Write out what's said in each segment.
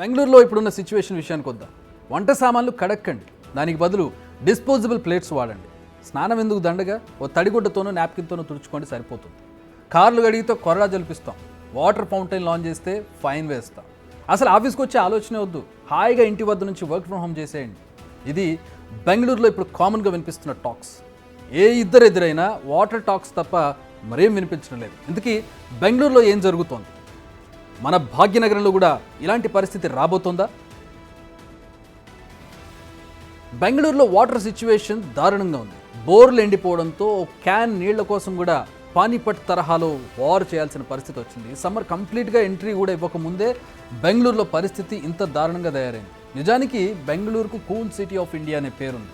బెంగళూరులో ఇప్పుడున్న సిచ్యువేషన్ విషయానికి వద్దాం. వంట సామాన్లు కడక్కండి, దానికి బదులు డిస్పోజబుల్ ప్లేట్స్ వాడండి. స్నానం ఎందుకు దండగా ఓ తడిగుడ్డతోనో నాప్కిన్తోనో తుడుచుకోండి, సరిపోతుంది. కార్లు గడిగితో కొరడా జలిపిస్తాం, వాటర్ ఫౌంటైన్ లాంచ్ చేస్తే ఫైన్ వేస్తాం. అసలు ఆఫీస్కి వచ్చే ఆలోచనే వద్దు, హాయిగా ఇంటి వద్ద నుంచి వర్క్ ఫ్రమ్ హోమ్ చేసేయండి. ఇది బెంగళూరులో ఇప్పుడు కామన్గా వినిపిస్తున్న టాక్స్. ఏ ఇద్దరు ఎదురైనా వాటర్ టాక్స్ తప్ప మరేం వినిపించడం లేదు. ఇంతకీ బెంగళూరులో ఏం జరుగుతోంది? మన భాగ్యనగరంలో కూడా ఇలాంటి పరిస్థితి రాబోతోందా? బెంగళూరులో వాటర్ సిచ్యువేషన్ దారుణంగా ఉంది. బోర్లు ఎండిపోవడంతో క్యాన్ నీళ్ల కోసం కూడా పానీపట్ తరహాలో వార్ చేయాల్సిన పరిస్థితి వచ్చింది. సమ్మర్ కంప్లీట్గా ఎంట్రీ కూడా ఇవ్వకముందే బెంగళూరులో పరిస్థితి ఇంత దారుణంగా తయారైంది. నిజానికి బెంగళూరుకు కూల్ సిటీ ఆఫ్ ఇండియా అనే పేరుంది.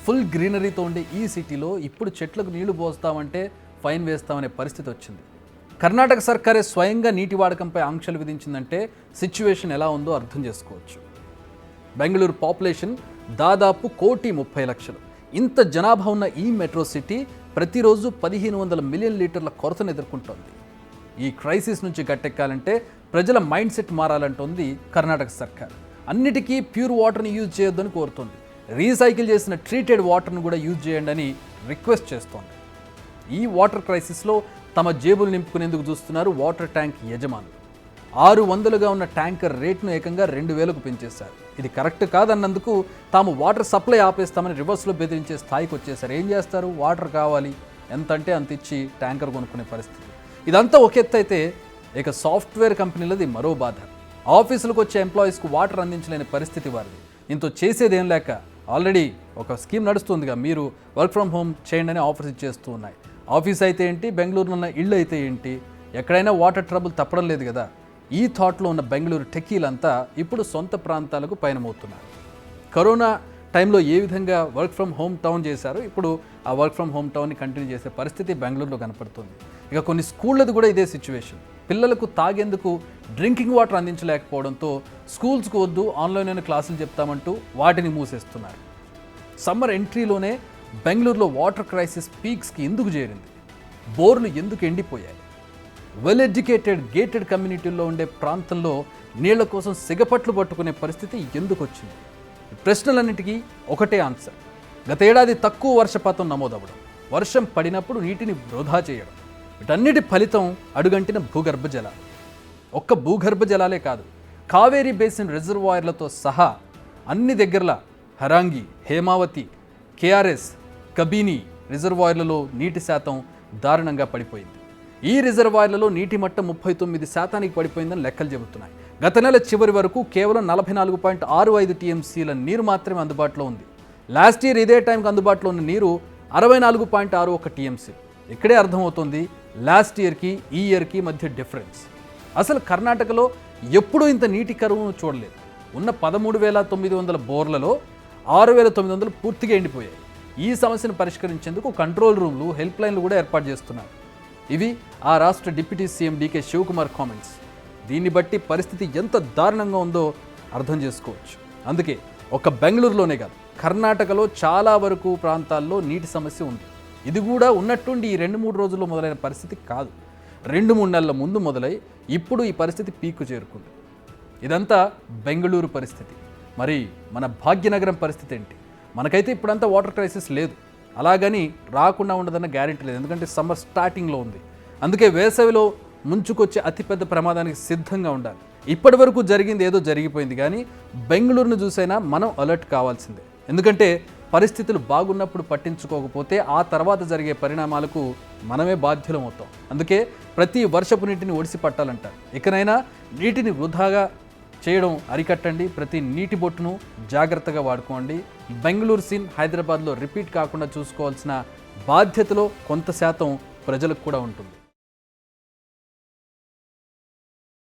ఫుల్ గ్రీనరీతో ఉండే ఈ సిటీలో ఇప్పుడు చెట్లకు నీళ్లు పోస్తామంటే ఫైన్ వేస్తామనే పరిస్థితి వచ్చింది. కర్ణాటక సర్కారే స్వయంగా నీటి వాడకంపై ఆంక్షలు విధించిందంటే సిచ్యువేషన్ ఎలా ఉందో అర్థం చేసుకోవచ్చు. బెంగళూరు పాపులేషన్ దాదాపు 1,30,00,000. ఇంత జనాభా ఉన్న ఈ మెట్రో సిటీ ప్రతిరోజు 1,500 మిలియన్ లీటర్ల కొరతను ఎదుర్కొంటోంది. ఈ క్రైసిస్ నుంచి గట్టెక్కాలంటే ప్రజల మైండ్ సెట్ మారాలంటోంది కర్ణాటక సర్కార్. అన్నిటికీ ప్యూర్ వాటర్ని యూజ్ చేయొద్దని కోరుతోంది. రీసైకిల్ చేసిన ట్రీటెడ్ వాటర్ను కూడా యూజ్ చేయండి అని రిక్వెస్ట్ చేస్తోంది. ఈ వాటర్ క్రైసిస్లో తమ జేబులు నింపుకునేందుకు చూస్తున్నారు వాటర్ ట్యాంక్ యజమానులు. 600గా ఉన్న ట్యాంకర్ రేట్ను ఏకంగా 2,000కు పెంచేశారు. ఇది కరెక్ట్ కాదన్నందుకు తాము వాటర్ సప్లై ఆపేస్తామని రివర్స్లో బెదిరించే స్థాయికి వచ్చేసారు. ఏం చేస్తారు? వాటర్ కావాలి, ఎంత అంటే అంత ఇచ్చి ట్యాంకర్ కొనుక్కునే పరిస్థితి. ఇదంతా ఒక ఎత్తు అయితే, ఇక సాఫ్ట్వేర్ కంపెనీలది మరో బాధ. ఆఫీసులకు వచ్చే ఎంప్లాయీస్కు వాటర్ అందించలేని పరిస్థితి వారిది. ఇంతో చేసేదేం లేక ఆల్రెడీ ఒక స్కీమ్ నడుస్తుందిగా, మీరు వర్క్ ఫ్రమ్ హోమ్ చేయండి అని ఆఫర్స్ ఇచ్చేస్తూ ఉన్నాయి. ఆఫీస్ అయితే ఏంటి, బెంగళూరులో ఉన్న ఇళ్ళు అయితే ఏంటి, ఎక్కడైనా వాటర్ ట్రబుల్ తప్పడం లేదు కదా. ఈ థాట్లో ఉన్న బెంగళూరు టెక్కీలంతా ఇప్పుడు సొంత ప్రాంతాలకు పయనమవుతున్నారు. కరోనా టైంలో ఏ విధంగా వర్క్ ఫ్రమ్ హోమ్ టౌన్ చేశారో ఇప్పుడు ఆ వర్క్ ఫ్రమ్ హోమ్ టౌన్ని కంటిన్యూ చేసే పరిస్థితి బెంగళూరులో కనపడుతుంది. ఇక కొన్ని స్కూళ్ళది కూడా ఇదే సిచ్యువేషన్. పిల్లలకు తాగేందుకు డ్రింకింగ్ వాటర్ అందించలేకపోవడంతో స్కూల్స్కు వద్దు, ఆన్లైన్లోనే క్లాసులు చెప్తామంటూ వాటిని మూసేస్తున్నారు. సమ్మర్ ఎంట్రీలోనే బెంగళూరులో వాటర్ క్రైసిస్ పీక్స్కి ఎందుకు చేరింది? బోర్లు ఎందుకు ఎండిపోయాయి? వెల్ ఎడ్యుకేటెడ్ గేటెడ్ కమ్యూనిటీల్లో ఉండే ప్రాంతంలో నీళ్ల కోసం సిగపట్లు పట్టుకునే పరిస్థితి ఎందుకు వచ్చింది? ప్రశ్నలన్నిటికీ ఒకటే ఆన్సర్. గత ఏడాది తక్కువ వర్షపాతం నమోదవ్వడం, వర్షం పడినప్పుడు నీటిని వృధా చేయడం, వీటన్నిటి ఫలితం అడుగంటిన భూగర్భ జలాలు. ఒక్క భూగర్భ జలాలే కాదు, కావేరీ బేసిన్ రిజర్వాయర్లతో సహా అన్ని దగ్గరలా హరాంగి, హేమావతి, కేఆర్ఎస్, కబీని రిజర్వాయర్లలో నీటి శాతం దారుణంగా పడిపోయింది. ఈ రిజర్వాయర్లలో నీటి మట్టం 39% పడిపోయిందని లెక్కలు చెబుతున్నాయి. గత నెల చివరి వరకు కేవలం 44.65 టీఎంసీల నీరు మాత్రమే అందుబాటులో ఉంది. లాస్ట్ ఇయర్ ఇదే టైంకి అందుబాటులో ఉన్న నీరు 64.61 టీఎంసీ. ఇక్కడే అర్థమవుతుంది లాస్ట్ ఇయర్కి ఈ ఇయర్కి మధ్య డిఫరెన్స్. అసలు కర్ణాటకలో ఎప్పుడూ ఇంత నీటి కరువును చూడలేదు. ఉన్న 13,900 బోర్లలో 6,900 పూర్తిగా ఎండిపోయాయి. ఈ సమస్యను పరిష్కరించేందుకు కంట్రోల్ రూమ్లు, హెల్ప్ లైన్లు కూడా ఏర్పాటు చేస్తున్నారు. ఇవి ఆ రాష్ట్ర deputy CM DK Shivakumar comments. దీన్ని బట్టి పరిస్థితి ఎంత దారుణంగా ఉందో అర్థం చేసుకోవచ్చు. అందుకే ఒక బెంగళూరులోనే కాదు, కర్ణాటకలో చాలా వరకు ప్రాంతాల్లో నీటి సమస్య ఉంది. ఇది కూడా ఉన్నట్టుండి ఈ 2-3 రోజుల్లో మొదలైన పరిస్థితి కాదు. 2-3 నెలల ముందు మొదలై ఇప్పుడు ఈ పరిస్థితి పీక్కు చేరుకుంది. ఇదంతా బెంగళూరు పరిస్థితి. మరి మన భాగ్యనగరం పరిస్థితి ఏంటి? మనకైతే ఇప్పుడంతా వాటర్ క్రైసిస్ లేదు, అలాగని రాకుండా ఉండదన్న గ్యారెంటీ లేదు. ఎందుకంటే సమ్మర్ స్టార్టింగ్లో ఉంది. అందుకే వేసవిలో ముంచుకొచ్చే అతిపెద్ద ప్రమాదానికి సిద్ధంగా ఉండాలి. ఇప్పటి వరకు జరిగింది ఏదో జరిగిపోయింది, కానీ బెంగళూరును చూసైనా మనం అలర్ట్ కావాల్సిందే. ఎందుకంటే పరిస్థితులు బాగున్నప్పుడు పట్టించుకోకపోతే ఆ తర్వాత జరిగే పరిణామాలకు మనమే బాధ్యులం అవుతాం. అందుకే ప్రతి వర్షపు నీటిని ఒడిసి పట్టాలంటారు. ఇకనైనా నీటిని వృధాగా చేయడం అరికట్టండి. ప్రతి నీటి బొట్టును జాగ్రత్తగా వాడుకోండి. బెంగళూరు సీన్ హైదరాబాద్లో రిపీట్ కాకుండా చూసుకోవాల్సిన బాధ్యతలో కొంత శాతం ప్రజలకు కూడా ఉంటుంది.